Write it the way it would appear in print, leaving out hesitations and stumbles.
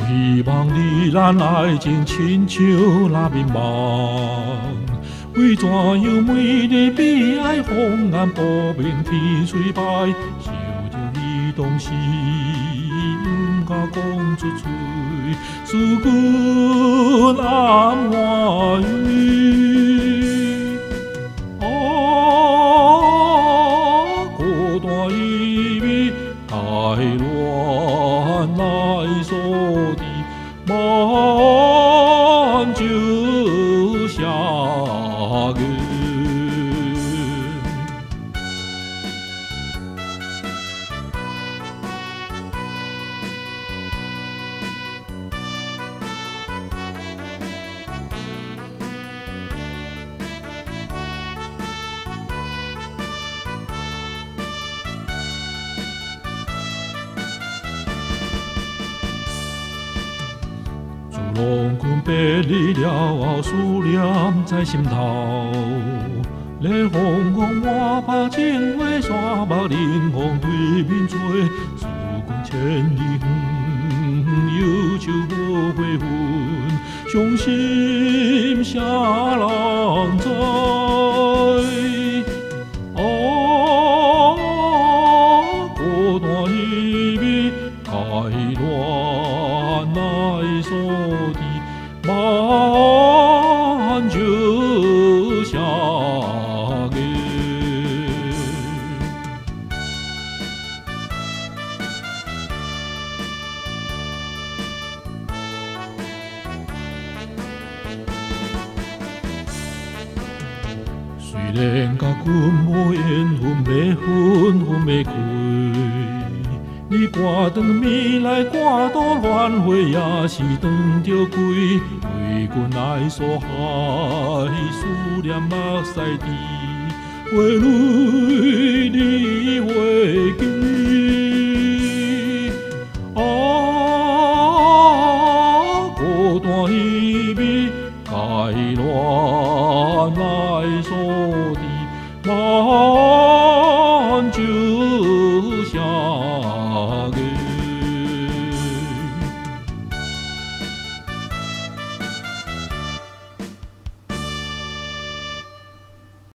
希望你咱爱情亲像那面梦，为怎样每日悲哀风眼扑面天水白，想着你当时不敢讲出嘴，思君暗话语。孤单依偎台乱来锁的满就下月。郎君别离了后，思念在心头。烈风光我把情话山目冷风对面吹，思君千里远，忧愁无回魂，伤心谁人知？孤单依偎台乱来锁的满就下月。虽然甲阮无缘分，要分分要开。你赶长暝来赶倒乱花，也是当着归。为阮爱所害，思念目屎滴，话泪你话记。孤单依偎台乱来锁的